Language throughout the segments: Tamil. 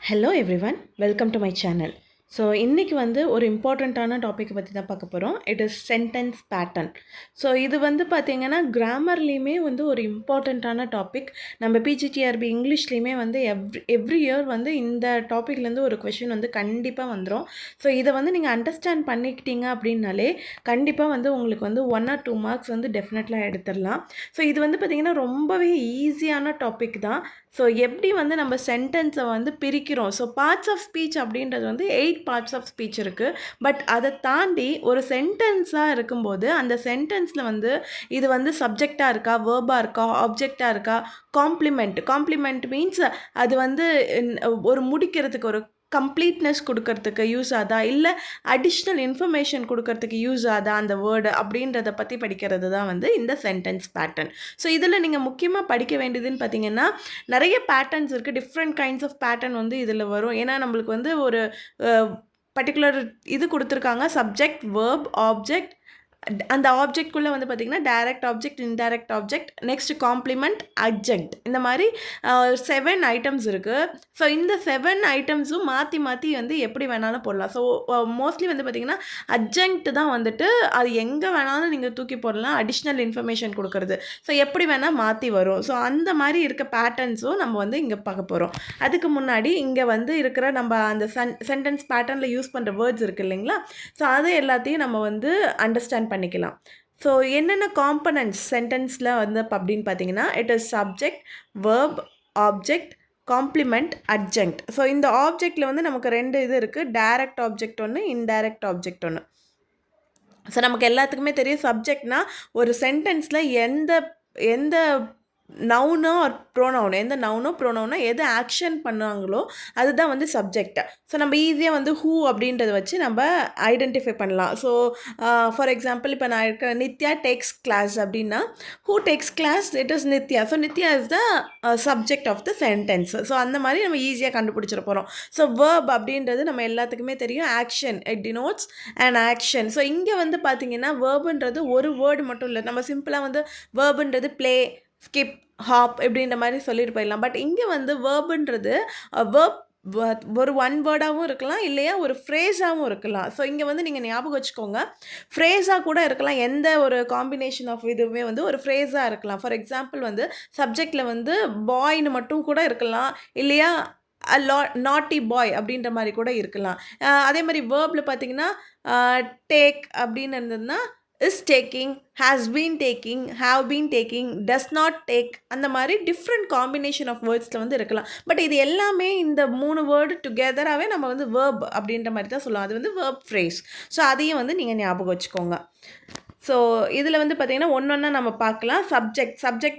Hello everyone, welcome to my channel. So இன்றைக்கி ஒரு இம்பார்ட்டண்ட்டான டாப்பிக்கை பற்றி தான் பார்க்க போகிறோம். It is sentence pattern. So இது பார்த்திங்கன்னா கிராமர்லேயுமே ஒரு இம்பார்ட்டண்ட்டான டாபிக். நம்ம பிஜிடிஆர்பி இங்கிலீஷ்லேயுமே எவ்ரி இயர் இந்த டாப்பிக்லேருந்து ஒரு கொஷின் கண்டிப்பாக வந்துடும். ஸோ இதை நீங்கள் அண்டர்ஸ்டாண்ட் பண்ணிக்கிட்டீங்க அப்படின்னாலே கண்டிப்பாக உங்களுக்கு 1 or 2 மார்க்ஸ் டெஃபினெட்லாக எடுத்துடலாம். ஸோ இது பார்த்திங்கன்னா ரொம்பவே ஈஸியான டாபிக் தான். ஸோ எப்படி நம்ம சென்டென்ஸை பிரிக்கிறோம். ஸோ பார்ட்ஸ் ஆஃப் ஸ்பீச் அப்படின்றது 8 பார்ட்ஸ் ஆஃப் ஸ்பீச் இருக்குது. பட் அதை தாண்டி ஒரு சென்டென்ஸாக இருக்கும்போது அந்த சென்டென்ஸில் இது சப்ஜெக்டாக இருக்கா, வேர்பாக இருக்கா, ஆப்ஜெக்டாக இருக்கா, காம்ப்ளிமெண்ட் மீன்ஸ் அது ஒரு முடிக்கிறதுக்கு ஒரு கம்ப்ளீட்னஸ் கொடுக்கறதுக்கு யூஸ் ஆதா, இல்லை அடிஷ்னல் இன்ஃபர்மேஷன் கொடுக்கறதுக்கு யூஸ் ஆதா அந்த வேர்டு அப்படின்றத பற்றி படிக்கிறது தான் இந்த சென்டென்ஸ் பேட்டர்ன். ஸோ இதில் நீங்கள் முக்கியமாக படிக்க வேண்டியதுன்னு பார்த்தீங்கன்னா நிறைய பேட்டர்ன்ஸ் இருக்குது. டிஃப்ரெண்ட் கைண்ட்ஸ் ஆஃப் பேட்டர்ன் இதில் வரும். ஏன்னா நம்மளுக்கு ஒரு பர்டிகுலர் இது கொடுத்துருக்காங்க, சப்ஜெக்ட், வேர்ப், ஆப்ஜெக்ட். அந்த ஆப்ஜெக்ட்குள்ளே பார்த்திங்கன்னா direct object, indirect object, next complement, adjunct, இந்த மாதிரி 7 ஐட்டம்ஸ் இருக்குது. ஸோ இந்த 7 ஐட்டம்ஸும் மாற்றி மாற்றி எப்படி வேணாலும் போடலாம். ஸோ மோஸ்ட்லி பார்த்திங்கன்னா அட்ஜெக்ட் தான் அது எங்கே வேணாலும் நீங்கள் தூக்கி போடலாம், அடிஷ்னல் இன்ஃபர்மேஷன் கொடுக்குறது. ஸோ எப்படி வேணால் மாற்றி வரும். ஸோ அந்த மாதிரி இருக்க பேட்டர்ன்ஸும் நம்ம இங்கே பார்க்க போகிறோம். அதுக்கு முன்னாடி இங்கே இருக்கிற நம்ம அந்த சென்டென்ஸ் பேட்டர்னில் யூஸ் பண்ணுற வேர்ட்ஸ் இருக்குது இல்லைங்களா, ஸோ அது எல்லாத்தையும் நம்ம அண்டர்ஸ்டாண்ட் பண்ணிக்கலாம். ஸோ என்னென்ன காம்பனன்ட்ஸ் சென்டென்ஸில் அப்படின்னு பார்த்தீங்கன்னா it is subject, verb, object, complement, adjunct. So இந்த ஆப்ஜெக்டில் நமக்கு 2 இது இருக்குது, டைரக்ட் ஆப்ஜெக்ட் ஒன்று, இன்டைரக்ட் ஆப்ஜெக்ட் ஒன்று. ஸோ நமக்கு எல்லாத்துக்குமே தெரியும் சப்ஜெக்ட்னா ஒரு சென்டென்ஸில் எந்த எந்த நவுனோ ஆர் ப்ரோனவுன், எந்த நவுனோ ப்ரோனவுனோ எது ஆக்ஷன் பண்ணுவாங்களோ அதுதான் சப்ஜெக்ட். ஸோ நம்ம ஈஸியாக ஹூ அப்படின்றத வச்சு நம்ம ஐடென்டிஃபை பண்ணலாம். ஸோ ஃபார் எக்ஸாம்பிள் இப்போ நான் இருக்க நித்யா டேக்ஸ் கிளாஸ் அப்படின்னா who takes class, it is Nithya. So Nithya is the subject of the sentence. So அந்த மாதிரி நம்ம ஈஸியாக கண்டுபிடிச்சிட போகிறோம். ஸோ வேர்ப் அப்படின்றது நம்ம எல்லாத்துக்குமே தெரியும், action, it denotes and action. So இங்கே பார்த்தீங்கன்னா வேர்புன்றது ஒரு வேர்டு மட்டும் இல்லை. நம்ம சிம்பிளாக வேர்புன்றது ப்ளே, ஸ்கிப், ஹாப் இப்படின்ற மாதிரி சொல்லிட்டு போயிடலாம். பட் இங்கே வேர்புன்றது வேர்ப் ஒரு 1 வேர்டாகவும் இருக்கலாம், இல்லையா ஒரு ஃப்ரேஸாகவும் இருக்கலாம். ஸோ இங்கே நீங்கள் ஞாபகம் வச்சுக்கோங்க, ஃப்ரேஸாக கூட இருக்கலாம். எந்த ஒரு காம்பினேஷன் ஆஃப் இதுவுமே ஒரு ஃப்ரேஸாக இருக்கலாம். ஃபார் எக்ஸாம்பிள் சப்ஜெக்டில் பாய்னு மட்டும் கூட இருக்கலாம், இல்லையா நாட்டி பாய் அப்படின்ற மாதிரி கூட இருக்கலாம். அதே மாதிரி வேர்பில் பார்த்தீங்கன்னா டேக் அப்படின்னு இருந்ததுன்னா is taking, has been taking, have been taking, does not take, அந்த மாதிரி டிஃப்ரெண்ட் காம்பினேஷன் ஆஃப் வேர்ட்ஸில் இருக்கலாம். பட் இது எல்லாமே இந்த 3 வேர்டு டுகெதராகவே நம்ம வேர்ப் அப்படின்ற மாதிரி தான் சொல்லலாம். அது வேர்ப் ஃப்ரேஸ். ஸோ அதையும் நீங்கள் ஞாபகம் வச்சுக்கோங்க. ஸோ இதில் பார்த்திங்கன்னா ஒன்றா நம்ம பார்க்கலாம். சப்ஜெக்ட்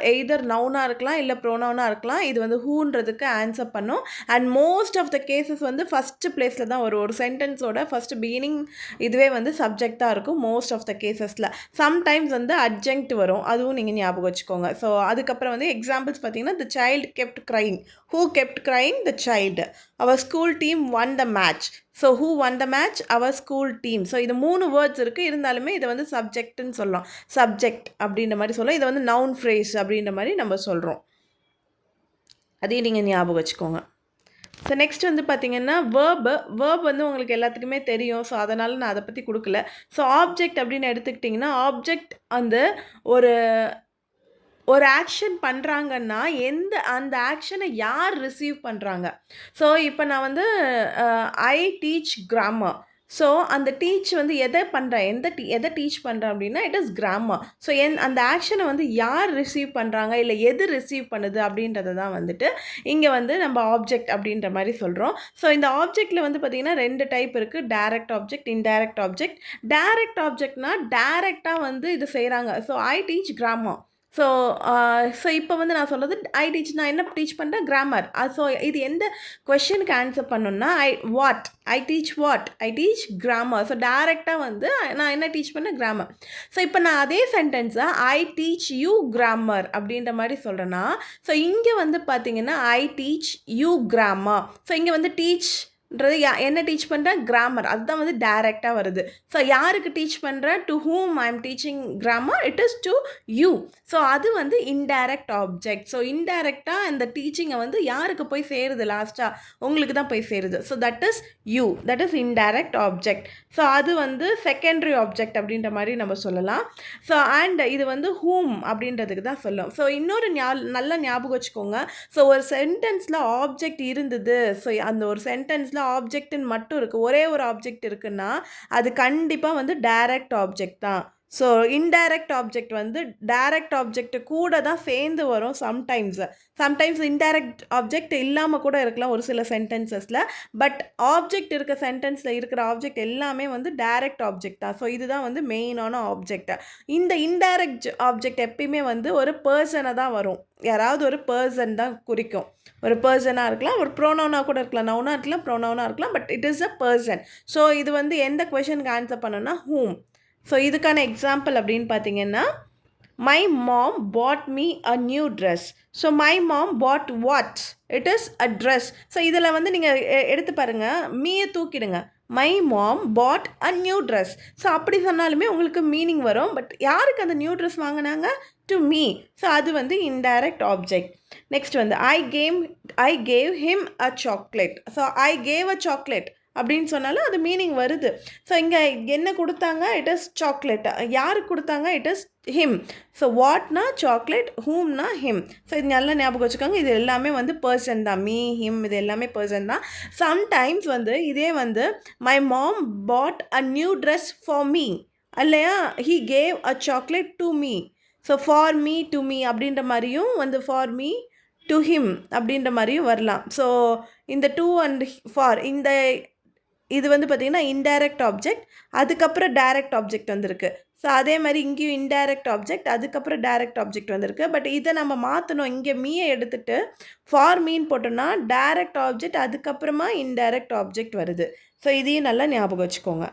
எய்தர் நவுனாக இருக்கலாம், இல்லை ப்ரோனவுனாக இருக்கலாம். இது ஹூன்றதுக்கு ஆன்சர் பண்ணும். And most of the cases first பிளேஸில் தான் வரும். ஒரு சென்டென்ஸோட ஃபஸ்ட்டு பிகினிங் இதுவே சப்ஜெக்ட் தான் இருக்கும் மோஸ்ட் ஆஃப் த கேசஸில். சம்டைம்ஸ் அட்ஜெக்ட் வரும், அதுவும் நீங்கள் ஞாபகம் வச்சுக்கோங்க. ஸோ அதுக்கப்புறம் எக்ஸாம்பிள்ஸ் பார்த்திங்கன்னா the child kept crying, who kept crying, the child. Our school team won the match. So who won the match, our school team. So இது 3 வேர்ட்ஸ் இருக்குது. இருந்தாலுமே இதை சப்ஜெக்ட்னு சொல்லலாம். சப்ஜெக்ட் அப்படின்ற மாதிரி சொல்லலாம். இதை நவுன் ஃப்ரேஸ் அப்படின்ற மாதிரி நம்ம சொல்கிறோம். அதையும் நீங்கள் ஞாபகம் வச்சுக்கோங்க. ஸோ நெக்ஸ்ட் பார்த்திங்கன்னா வேர்ப் உங்களுக்கு எல்லாத்துக்குமே தெரியும். ஸோ அதனால் நான் அதை பற்றி கொடுக்கல. ஸோ ஆப்ஜெக்ட் அப்படின்னு எடுத்துக்கிட்டிங்கன்னா ஆப்ஜெக்ட் ஒரு ஆக்ஷன் பண்ணுறாங்கன்னா அந்த ஆக்ஷனை யார் ரிசீவ் பண்ணுறாங்க. ஸோ இப்போ நான் ஐ டீச் கிராமர். ஸோ அந்த டீச் எதை பண்ணுறேன், எதை டீச் பண்ணுறேன் அப்படின்னா இட் இஸ் கிராமர். ஸோ அந்த ஆக்ஷனை யார் ரிசீவ் பண்ணுறாங்க, இல்லை எது ரிசீவ் பண்ணுது அப்படின்றத தான் இங்கே நம்ம ஆப்ஜெக்ட் அப்படின்ற மாதிரி சொல்கிறோம். ஸோ இந்த ஆப்ஜெக்டில் பார்த்திங்கன்னா 2 டைப் இருக்குது, direct object, indirect object. Direct ஆப்ஜெக்ட்னா டைரெக்டாக இது செய்கிறாங்க. So I teach grammar. So இப்போ நான் சொல்கிறது ஐ டீச், நான் என்ன டீச் பண்ணுறேன், கிராமர். ஸோ இது எந்த கொஷனுக்கு ஆன்சர் பண்ணணும்னா ஐ டீச் கிராமர். ஸோ டைரெக்டாக நான் என்ன டீச் பண்ணேன், கிராமர். ஸோ இப்போ நான் அதே சென்டென்ஸை ஐ டீச் யூ கிராமர் அப்படின்ற மாதிரி சொல்கிறேன்னா, ஸோ இங்கே பார்த்தீங்கன்னா I teach you grammar. So இங்கே டீச் என்ன டீச் பண்ணுறேன்? கிராமர். அதுதான் வந்து டைரெக்டாக வருது. ஸோ யாருக்கு டீச் பண்ணுறேன்? To whom I am teaching grammar, it is to you. So அது வந்து இன்டைரக்ட் ஆப்ஜெக்ட். ஸோ இன்டைரக்டாக இந்த டீச்சிங்கை வந்து யாருக்கு போய் சேருது லாஸ்ட்டாக? உங்களுக்கு தான் போய் சேருது. So that is you, that is indirect object. So அது வந்து செகண்டரி ஆப்ஜெக்ட் அப்படின்ற மாதிரி நம்ம சொல்லலாம். ஸோ அண்ட் இது வந்து ஹூம் அப்படின்றதுக்கு தான் சொல்லும். ஸோ இன்னொரு நல்லா ஞாபகம் வச்சுக்கோங்க. ஸோ ஒரு சென்டென்ஸில் ஆப்ஜெக்ட் இருந்தது, ஸோ அந்த ஒரு சென்டென்ஸில் ஆப்ஜெக்ட்னு மட்டும் இருக்குது, ஒரே ஒரு ஆப்ஜெக்ட் இருக்குன்னா அது கண்டிப்பாக வந்து டைரக்ட் ஆப்ஜெக்ட் தான். ஸோ இன்டைரக்ட் ஆப்ஜெக்ட் வந்து டைரக்ட் ஆப்ஜெக்ட் கூட தான் சேர்ந்து வரும். சம்டைம்ஸ் இன்டைரக்ட் ஆப்ஜெக்ட் இல்லாமல் கூட இருக்கலாம் ஒரு சில சென்டென்சஸில். பட் ஆப்ஜெக்ட் இருக்க சென்டென்ஸில் இருக்கிற ஆப்ஜெக்ட் எல்லாமே வந்து டைரக்ட் ஆப்ஜெக்ட் தான். ஸோ இதுதான் வந்து மெயினான ஆப்ஜெக்ட். இந்த இன்டைரக்ட் ஆப்ஜெக்ட் எப்பயுமே வந்து ஒரு பர்சனை தான் வரும். யாராவது ஒரு பர்சன் தான் குறிக்கும். ஒரு பர்சனாக இருக்கலாம், ஒரு ப்ரோனவுனாக கூட இருக்கலாம், நவுனாக இருக்கலாம், ப்ரோனவுனாக இருக்கலாம், but it is a person. So இது வந்து எந்த கொஷனுக்கு ஆன்சர் பண்ணணும்னா ஹூம். ஸோ இதுக்கான எக்ஸாம்பிள் அப்படின்னு பார்த்தீங்கன்னா, my mom put me a new dress. So my mom put what? It is a dress. So இதில் வந்து நீங்கள் எடுத்து பாருங்கள், மீயை தூக்கிடுங்க. My mom put a new dress. So அப்படி சொன்னாலுமே உங்களுக்கு மீனிங் வரும். பட் யாருக்கு அந்த நியூ ட்ரெஸ் வாங்கினாங்க? To me. ஸோ அது வந்து இன்டைரக்ட் ஆப்ஜெக்ட். நெக்ஸ்ட் வந்து I gave him a chocolate. So I gave a chocolate அப்படின்னு சொன்னாலும் அது மீனிங் வருது. ஸோ இங்கே என்ன கொடுத்தாங்க? It is chocolate. யாருக்கு கொடுத்தாங்க? It is him. ஸோ வாட்னா சாக்லேட், ஹூம்னா ஹிம். ஸோ இது நல்லா ஞாபகம் வச்சுக்கோங்க. இது எல்லாமே வந்து பர்சன் தான். மீ, ஹிம், இது எல்லாமே பர்சன் தான். சம்டைம்ஸ் வந்து இதே வந்து my mom put a new dress for me, இல்லையா he gave a chocolate to me. So for me, to me அப்படின்ற மாதிரியும் வந்து ஃபார் மீ டு ஹிம் அப்படின்ற மாதிரியும் வரலாம். ஸோ இந்த டூ அண்ட் ஃபார் இது வந்து பார்த்திங்கன்னா இன்டைரக்ட் ஆப்ஜெக்ட், அதுக்கப்புறம் டைரக்ட் ஆப்ஜெக்ட் வந்திருக்கு. ஸோ அதே மாதிரி இங்கேயும் இன்டைரக்ட் ஆப்ஜெக்ட், அதுக்கப்புறம் டைரக்ட் ஆப்ஜெக்ட் வந்திருக்கு. பட் இதை நம்ம மாற்றணும். இங்கே மீயை எடுத்துகிட்டு ஃபார் மீன் போட்டோம்னா டைரக்ட் ஆப்ஜெக்ட், அதுக்கப்புறமா இன்டைரக்ட் ஆப்ஜெக்ட் வருது. ஸோ இதையும் நல்லா ஞாபகம் வச்சுக்கோங்க.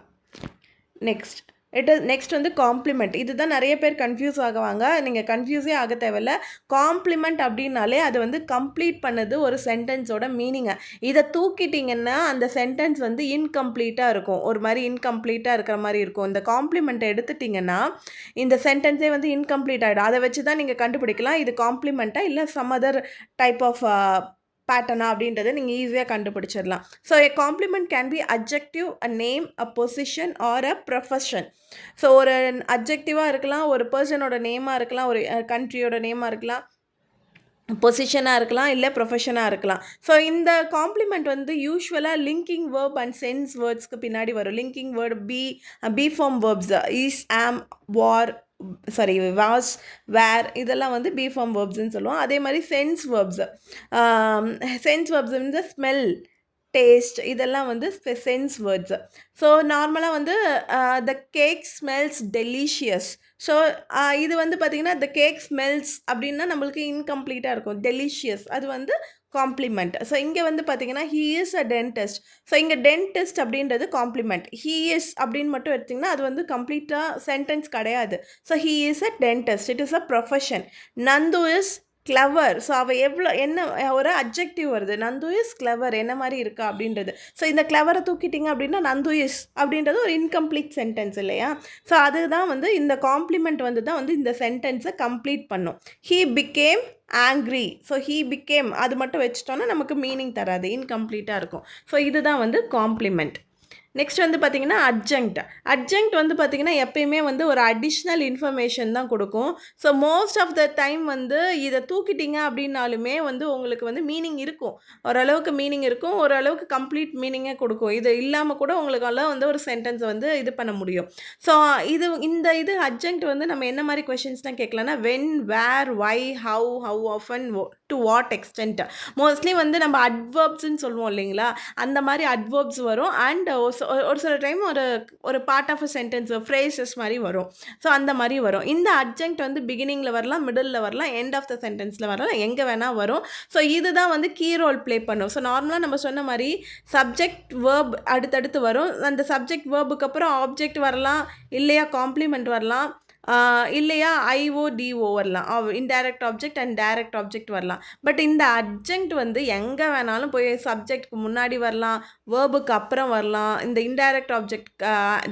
நெக்ஸ்ட் வந்து காம்ப்ளிமெண்ட். இதுதான் நிறைய பேர் கன்ஃபியூஸ் ஆகுவாங்க. நீங்கள் கன்ஃபியூஸே ஆக தேவையில்ல. காம்ப்ளிமெண்ட் அப்படின்னாலே அது வந்து கம்ப்ளீட் பண்ணுது ஒரு சென்டென்ஸோட மீனிங்கை. இதை தூக்கிட்டிங்கன்னா அந்த சென்டென்ஸ் வந்து இன்கம்ப்ளீட்டாக இருக்கும், ஒரு மாதிரி இன்கம்ப்ளீட்டாக இருக்கிற மாதிரி இருக்கும். இந்த காம்ப்ளிமெண்ட்டை எடுத்துட்டிங்கன்னா இந்த சென்டென்ஸே வந்து இன்கம்ப்ளீட் ஆகிடும். அதை வச்சு தான் நீங்கள் கண்டுபிடிக்கலாம் இது காம்ப்ளிமெண்ட்டா இல்லை சம் அதர் டைப் ஆஃப் பேட்டர்னா அப்படின்றத நீங்கள் ஈஸியாக கண்டுபிடிச்சிடலாம். So a complement can be adjective, a name, a position R a profession. So ஒரு அட்ஜெக்டிவாக இருக்கலாம், ஒரு பர்சனோட நேமாக இருக்கலாம், ஒரு கண்ட்ரியோட நேமாக இருக்கலாம், பொசிஷனாக இருக்கலாம், இல்லை ப்ரொஃபஷனாக இருக்கலாம். ஸோ இந்த காம்ப்ளிமெண்ட் வந்து யூஸ்வலாக லிங்கிங் வேர்ப் அண்ட் சென்ஸ் வேர்ட்ஸ்க்கு பின்னாடி வரும். Linking word be form verbs is, am, was, were, இதெல்லாம் வந்து பி ஃபார்ம் வேர்ப்ஸ்ன்னு சொல்லுவோம். அதே மாதிரி சென்ஸ் வேர்ப்ஸ் வந்து ஸ்மெல், டேஸ்ட், இதெல்லாம் வந்து சென்ஸ் வேர்ட்ஸ். ஸோ நார்மலாக வந்து the cake smells delicious. So இது வந்து பார்த்திங்கன்னா த கேக் ஸ்மெல்ஸ் அப்படின்னா நம்மளுக்கு இன்கம்ப்ளீட்டாக இருக்கும். டெலிஷியஸ் அது வந்து காம்ப்ளிமெண்ட். ஸோ இங்கே வந்து பார்த்திங்கன்னா he is a dentist. So இங்கே டென்டிஸ்ட் அப்படின்றது காம்ப்ளிமெண்ட். ஹீ இஸ் அப்படின்னு மட்டும் எடுத்திங்கன்னா அது வந்து கம்ப்ளீட்டாக சென்டென்ஸ் கிடையாது. So he is a dentist, it is a profession. Nandu is clever. So அவள் என்ன ஒரு அட்ஜெக்டிவ் வருது, நந்து இஸ் கிளவர், என்ன மாதிரி இருக்கா அப்படின்றது. ஸோ இந்த கிளவரை தூக்கிட்டிங்க அப்படின்னா நந்து இஸ் அப்படின்றது ஒரு இன்கம்ப்ளீட் சென்டென்ஸ் இல்லையா? ஸோ அதுதான் வந்து இந்த காம்ப்ளிமெண்ட் வந்து தான் வந்து இந்த சென்டென்ஸை கம்ப்ளீட் பண்ணும். He became angry. So he became அது மட்டும் வச்சுட்டோன்னா நமக்கு மீனிங் தராது, இன்கம்ப்ளீட்டாக இருக்கும். ஸோ இதுதான் வந்து காம்ப்ளிமெண்ட். நெக்ஸ்ட் வந்து பார்த்திங்கன்னா அட்ஜங்க்ட் வந்து பார்த்திங்கன்னா எப்பயுமே வந்து ஒரு அடிஷ்னல் இன்ஃபர்மேஷன் தான் கொடுக்கும். So most of the time வந்து இதை தூக்கிட்டிங்க அப்படின்னாலுமே வந்து உங்களுக்கு வந்து மீனிங் இருக்கும், ஓரளவுக்கு மீனிங் இருக்கும், ஓரளவுக்கு கம்ப்ளீட் மீனிங்கே கொடுக்கும். இது இல்லாமல் கூட உங்களுக்கெல்லாம் வந்து ஒரு சென்டென்ஸை வந்து இது பண்ண முடியும். ஸோ இது அட்ஜங்க்ட் வந்து நம்ம என்ன மாதிரி கொஷின்ஸ்லாம் கேட்கலாம்னா when, where, why, how often, to what extent. Mostly வந்து நம்ம அட்வர்ப்ஸ்ன்னு சொல்லுவோம் இல்லைங்களா, அந்த மாதிரி அட்வர்ப்ஸ் வரும். அண்ட் ஒரு சில டைம் ஒரு part of a sentence phrases மாதிரி வரும். ஸோ அந்த மாதிரி வரும். இந்த அட்ஜங்க்ட் வந்து பிகினிங்கில் வரலாம், மிடில் வரலாம், எண்ட் ஆஃப் த சென்டென்ஸில் வரலாம், எங்கே வேணால் வரும். ஸோ இதுதான் வந்து கீ ரோல் ப்ளே பண்ணும். ஸோ நார்மலாக நம்ம சொன்ன மாதிரி சப்ஜெக்ட் வேர்ப் அடுத்தடுத்து வரும். அந்த சப்ஜெக்ட் வேர்புக்கு அப்புறம் ஆப்ஜெக்ட் வரலாம், இல்லையா காம்ப்ளிமெண்ட் வரலாம், இல்லையா ஐஓடிஓ வரலாம், indirect object and direct object வரலாம். பட் இந்த அட்ஜங்க்ட் வந்து எங்கே வேணாலும் போய் சப்ஜெக்ட்க்கு முன்னாடி வரலாம், வேர்புக்கு அப்புறம் வரலாம், இந்த இன்டைரக்ட் ஆப்ஜெக்ட்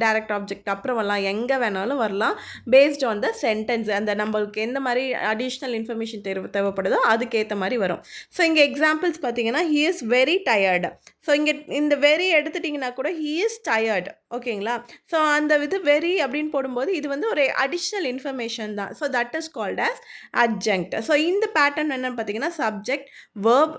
டைரக்ட் ஆப்ஜெக்ட் அப்புறம் வரலாம், எங்கே வேணாலும் வரலாம். பேஸ்ட் ஆன் த சென்டென்ஸ், அந்த நம்மளுக்கு எந்த மாதிரி அடிஷ்னல் இன்ஃபர்மேஷன் தேவைப்படுதோ அதுக்கேற்ற மாதிரி வரும். ஸோ இங்கே எக்ஸாம்பிள்ஸ் பார்த்தீங்கன்னா he is very tired. So இங்கே இந்த வெரி எடுத்துட்டிங்கன்னா கூட ஹி இஸ் டயர்டு. ஓகேங்களா? ஸோ அந்த இது வெரி அப்படின்னு போடும்போது இது வந்து ஒரு அடிஷ்னல் இன்ஃபர்மேஷன் தான். So that is called as adjunct. So இந்த பேட்டர்ன் என்னென்னு பார்த்தீங்கன்னா subject, verb,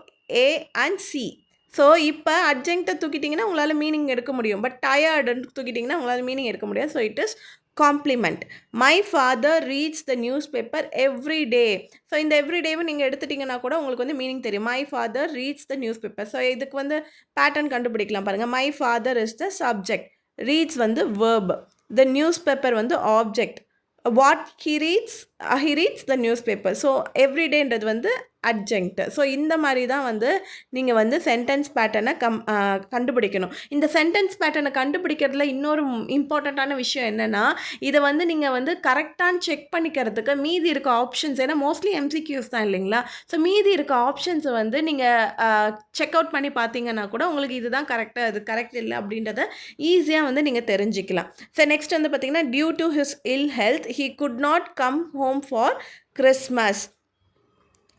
A and C. So இப்போ அட்ஜங்க்டை தூக்கிட்டிங்கன்னா உங்களால் மீனிங் எடுக்க முடியும். பட் டயர்டுன்னு தூக்கிட்டிங்கன்னா உங்களால் மீனிங் எடுக்க முடியாது. So it is complement. My father reads the newspaper every day. So இந்த எவ்ரி டேவும் நீங்கள் எடுத்துட்டிங்கன்னா கூட உங்களுக்கு வந்து மீனிங் தெரியும். My father reads the newspaper. So இதுக்கு வந்து பேட்டர்ன் கண்டுபிடிக்கலாம் பாருங்கள். My father is the subject, reads வந்து வேர்ப், த நியூஸ் பேப்பர் வந்து object, what he reads the newspaper. So எவ்ரிடேன்றது வந்து அட்ஜங்க்ட். ஸோ இந்த மாதிரி தான் வந்து நீங்கள் வந்து சென்டென்ஸ் பேட்டர்னை கண்டுபிடிக்கணும். இந்த சென்டென்ஸ் பேட்டர்னை கண்டுபிடிக்கிறதுல இன்னொரு இம்பார்ட்டண்ட்டான விஷயம் என்னென்னா, இதை வந்து நீங்கள் வந்து கரெக்டான செக் பண்ணிக்கிறதுக்கு மீதி இருக்க ஆப்ஷன்ஸ், ஏன்னா மோஸ்ட்லி எம்சிக்யூஸ் தான் இல்லைங்களா? ஸோ மீதி இருக்க ஆப்ஷன்ஸை வந்து நீங்கள் செக் அவுட் பண்ணி பார்த்தீங்கன்னா கூட உங்களுக்கு இதுதான் கரெக்டாக, அது கரெக்ட் இல்லை அப்படின்றத ஈஸியாக வந்து நீங்கள் தெரிஞ்சுக்கலாம். ஸோ நெக்ஸ்ட் வந்து பார்த்தீங்கன்னா due to his ill health he could not come home for Christmas.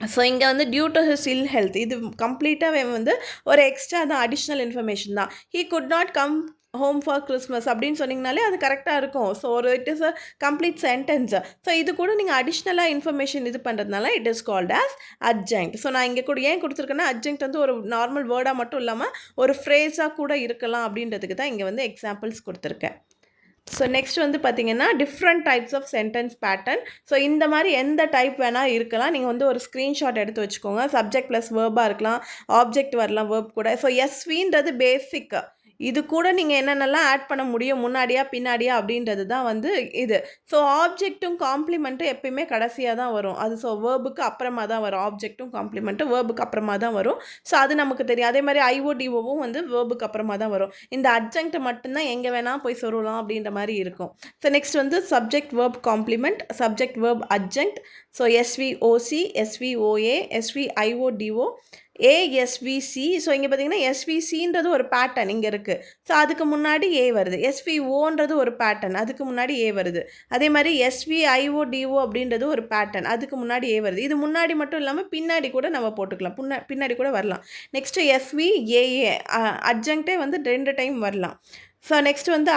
So இங்கே வந்து due to his ill health, இது கம்ப்ளீட்டாகவே வந்து ஒரு எக்ஸ்ட்ரா தான், அடிஷ்னல் இன்ஃபர்மேஷன் தான். he could not come home for Christmas அப்படின்னு சொன்னீங்கனாலே அது கரெக்டாக இருக்கும். ஸோ ஒரு it is a complete sentence. So இது கூட நீங்கள் அடிஷ்னலாக இன்ஃபர்மேஷன் இது பண்ணுறதுனால it is called as adjunct. So நான் இங்கே கூட ஏன் கொடுத்துருக்கேன்னா அட்ஜங்க்ட் வந்து ஒரு நார்மல் வேர்டாக மட்டும் இல்லாமல் ஒரு ஃப்ரேஸாக கூட இருக்கலாம் அப்படின்றதுக்கு தான் இங்கே வந்து எக்ஸாம்பிள்ஸ் கொடுத்துருக்கேன். ஸோ நெக்ஸ்ட் வந்து பார்த்தீங்கன்னா different types of sentence pattern. So இந்த மாதிரி எந்த டைப் வேணால் இருக்கலாம். நீங்கள் வந்து ஒரு ஸ்க்ரீன்ஷாட் எடுத்து வச்சுக்கோங்க. சப்ஜெக்ட் ப்ளஸ் வேர்பாக இருக்கலாம், ஆப்ஜெக்ட் வரலாம் வேர்ப் கூட. ஸோ எஸ்வின்றது பேசிக். இது கூட நீங்கள் என்னென்னலாம் ஆட் பண்ண முடியும், முன்னாடியா பின்னாடியா அப்படின்றது தான் வந்து இது. ஸோ ஆப்ஜெக்ட்டும் காம்ப்ளிமெண்ட்டும் எப்பயுமே கடைசியாக தான் வரும். அது ஸோ வேர்புக்கு அப்புறமா தான் வரும். ஆப்ஜெக்ட்டும் காம்ப்ளிமெண்ட்டும் வேர்புக்கு அப்புறமா தான் வரும். ஸோ அது நமக்கு தெரியும். அதே மாதிரி ஐஓடிஓவும் வந்து வேர்புக்கு அப்புறமா தான் வரும். இந்த அட்ஜங்க்ட் மட்டும்தான் எங்கே வேணால் போய் சொல்லலாம் அப்படின்ற மாதிரி இருக்கும். ஸோ நெக்ஸ்ட் வந்து subject verb complement, subject verb adjunct. So SVOC, SVOA, SVIODO, ASVC. So இங்கே பார்த்தீங்கன்னா எஸ்விசின்றது ஒரு பேட்டர்ன் இங்கே இருக்குது. ஸோ அதுக்கு முன்னாடி ஏ வருது. எஸ்விஓன்றது ஒரு பேட்டர்ன், அதுக்கு முன்னாடி ஏ வருது. அதே மாதிரி எஸ்விஐஓடிஓ அப்படின்றது ஒரு பேட்டர்ன், அதுக்கு முன்னாடி ஏ வருது. இது முன்னாடி மட்டும் இல்லாமல் பின்னாடி கூட நம்ம போட்டுக்கலாம், பின்னாடி கூட வரலாம். நெக்ஸ்ட்டு எஸ்விஏஏ அட்ஜங்க்டே வந்து 2 டைம் வரலாம். ஸோ நெக்ஸ்ட் வந்து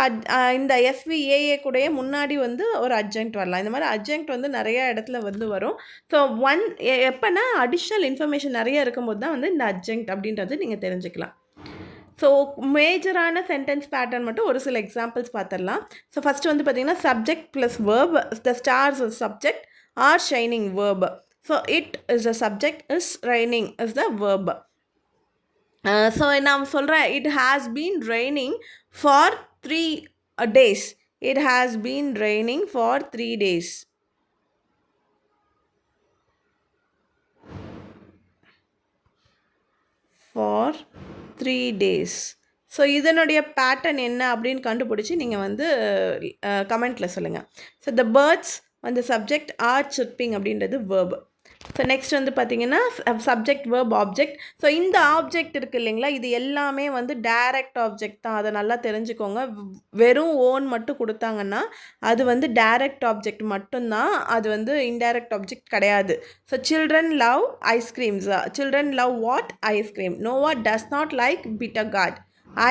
இந்த எஸ்விஏஏ கூடயே முன்னாடி வந்து ஒரு அட்ஜங்க்ட் வரலாம். இந்த மாதிரி அட்ஜங்க்ட் வந்து நிறைய இடத்துல வந்து வரும். ஸோ எப்போனா அடிஷ்னல் இன்ஃபர்மேஷன் நிறைய இருக்கும்போது தான் வந்து இந்த அட்ஜங்க்ட் அப்படின்றது நீங்கள் தெரிஞ்சுக்கலாம். ஸோ மேஜரான சென்டென்ஸ் பேட்டர்ன் மட்டும் ஒரு சில எக்ஸாம்பிள்ஸ் பார்த்துடலாம். ஸோ ஃபஸ்ட்டு வந்து பார்த்திங்கன்னா subject plus verb, the stars is subject, R shining verb. So it is the subject, is raining is the verb. So நான் சொல்கிறேன், it has been raining for 3 days. It has been raining for 3 days. For 3 days. So இதனுடைய பேட்டர்ன் என்ன அப்படின்னு கண்டுபிடிச்சி நீங்கள் வந்து கமெண்ட்டில் சொல்லுங்கள். ஸோ த பேர்ட்ஸ் வந்து சப்ஜெக்ட், ஆர் சிர்பிங் அப்படின்றது வேர்ப். ஸோ நெக்ஸ்ட் வந்து பார்த்திங்கன்னா சப்ஜெக்ட் வேர்ப் ஆப்ஜெக்ட். ஸோ இந்த ஆப்ஜெக்ட் இருக்குது இல்லைங்களா, இது எல்லாமே வந்து டைரக்ட் ஆப்ஜெக்ட் தான், அதை நல்லா தெரிஞ்சுக்கோங்க. வெறும் ஓன் மட்டும் கொடுத்தாங்கன்னா அது வந்து டைரக்ட் ஆப்ஜெக்ட் மட்டும்தான், அது வந்து இன்டைரக்ட் ஆப்ஜெக்ட் கிடையாது. So children love ice creams, children love what ice cream. Noah does not like bitter gourd.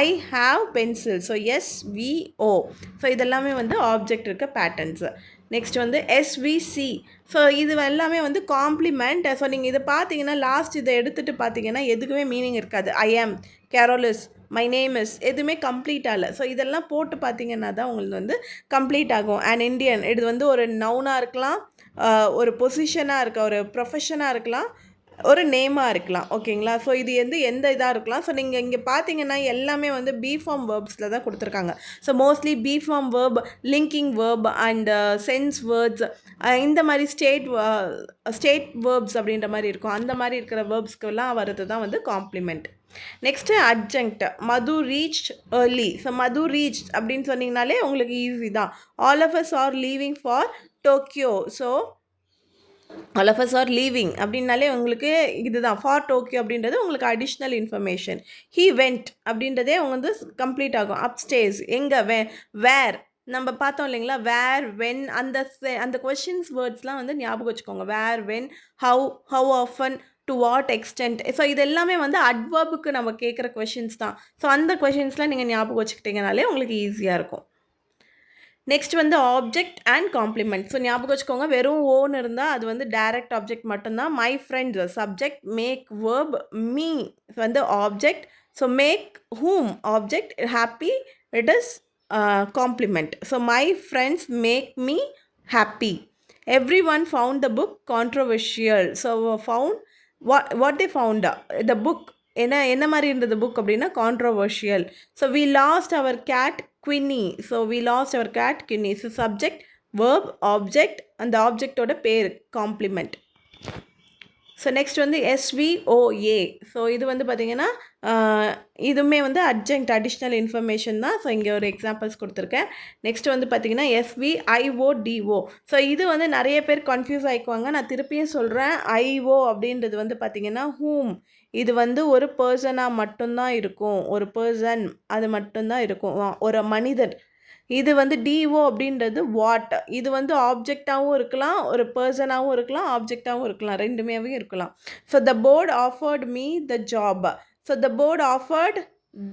I have pencil. So SVO. So இதெல்லாமே வந்து ஆப்ஜெக்ட் இருக்க பேட்டர்ன்ஸு. நெக்ஸ்ட் வந்து எஸ்விசி. ஸோ இது எல்லாமே வந்து காம்ப்ளிமெண்ட். ஸோ நீங்கள் இதை பார்த்தீங்கன்னா லாஸ்ட் இதை எடுத்துகிட்டு பார்த்தீங்கன்னா எதுக்குமே மீனிங் இருக்காது. ஐ ஆம், கேரோலிஸ், மை நேம் இஸ், எதுவுமே கம்ப்ளீட் ஆகலை. ஸோ இதெல்லாம் போட்டு பார்த்தீங்கன்னா தான் உங்களுக்கு வந்து கம்ப்ளீட் ஆகும். அண்ட் இண்டியன், இது வந்து ஒரு நவுனாக இருக்கலாம், ஒரு பொசிஷனாக இருக்க, ஒரு ப்ரொஃபஷனாக இருக்கலாம், ஒரு நேமாக இருக்கலாம். ஓகேங்களா? ஸோ இது வந்து எந்த இதாக இருக்கலாம். ஸோ நீங்கள் இங்கே பார்த்தீங்கன்னா எல்லாமே வந்து பி ஃபார்ம் வேர்ப்ஸில் தான் கொடுத்துருக்காங்க. So mostly be form verb, linking verb and sense words, இந்த மாதிரி ஸ்டேட் வேர்ப்ஸ் அப்படின்ற மாதிரி இருக்கும். அந்த மாதிரி இருக்கிற வேர்ப்ஸ்க்கெல்லாம் வர்றது தான் வந்து complement. Next adjunct. Madhu reach early. So Madhu reach அப்படின்னு சொன்னீங்கனாலே உங்களுக்கு ஈஸி தான். All of us are leaving for Tokyo. So all of us are leaving அப்படின்னாலே உங்களுக்கு இதுதான் ஃபார் டோக்கியோ அப்படின்றது உங்களுக்கு அடிஷ்னல் இன்ஃபர்மேஷன். ஹீ வெண்ட் அப்படின்றதே அவங்க வந்து கம்ப்ளீட் ஆகும். அப்ஸ்டேர்ஸ் எங்கே, வேர் நம்ம பார்த்தோம் இல்லைங்களா, வேர் வென் அந்த கொஷின்ஸ் வேர்ட்ஸ்லாம் வந்து ஞாபகம் வச்சுக்கோங்க. Where when how often to what extent. So இது எல்லாமே வந்து அட்வர்புக்கு நம்ம கேட்குற கொஷின்ஸ் தான். ஸோ அந்த கொஷின்ஸ்லாம் நீங்கள் ஞாபகம் வச்சுக்கிட்டீங்கனாலே உங்களுக்கு ஈஸியாக இருக்கும். நெக்ஸ்ட் வந்து ஆப்ஜெக்ட் அண்ட் காம்ப்ளிமெண்ட். ஸோ ஞாபகம் வச்சுக்கோங்க, வெறும் ஓன்னு இருந்தால் அது வந்து டைரக்ட் ஆப்ஜெக்ட் மட்டும்தான். My friends subject, make verb, me வந்து object. So make whom object, happy it is complement. So my friends make me happy. Every one found the book controversial. So found what they found the book என்ன மாதிரி இருந்தது புக் அப்படின்னா controversial. So we lost our cat Queenie. So we lost our cat Queenie. So subject, verb, object, அந்த ஆப்ஜெக்டோட பேர் காம்ப்ளிமெண்ட். ஸோ நெக்ஸ்ட் வந்து SVOA. ஸோ இது வந்து பார்த்திங்கன்னா இதுவுமே வந்து அடிஷ்னல் இன்ஃபர்மேஷன் தான். ஸோ இங்கே ஒரு எக்ஸாம்பிள்ஸ் கொடுத்துருக்கேன். நெக்ஸ்ட் வந்து பார்த்திங்கன்னா SVIODO. ஸோ இது வந்து நிறைய பேர் கன்ஃபியூஸ் ஆகிக்குவாங்க. நான் திருப்பியும் சொல்கிறேன், ஐஓ அப்படின்றது வந்து பார்த்திங்கன்னா ஹூம். இது வந்து ஒரு பர்சனாக மட்டும்தான் இருக்கும். ஒரு பர்சன் அது மட்டும்தான் இருக்கும், ஒரு மனிதர். இது வந்து டிஓ அப்படின்றது வாட். இது வந்து ஆப்ஜெக்டாகவும் இருக்கலாம், ஒரு பர்சனாகவும் இருக்கலாம், ஆப்ஜெக்டாகவும் இருக்கலாம், ரெண்டுமேவும் இருக்கலாம். So the board offered me the job. So the board offered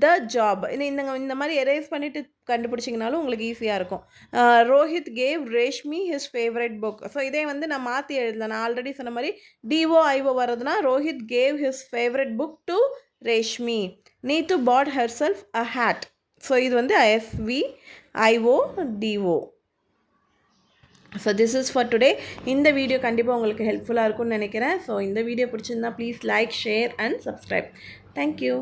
the job. இந்த மாதிரி எரேஸ் பண்ணிவிட்டு கண்டுபிடிச்சிங்கனாலும் உங்களுக்கு ஈஸியாக இருக்கும். Rohit gave Reshmi his favourite book. So இதே வந்து நான் மாற்றி எழுதலாம். நான் ஆல்ரெடி சொன்ன மாதிரி டிஓ ஐஓ வர்றதுனா Rohit gave his favourite book to Reshmi. Neetu put herself a hat. So இது வந்து SVIODO. So this is for today. இந்த வீடியோ கண்டிப்பாக உங்களுக்கு ஹெல்ப்ஃபுல்லாக இருக்கும்னு நினைக்கிறேன். ஸோ இந்த வீடியோ பிடிச்சிருந்தா please like, share and subscribe. Thank you.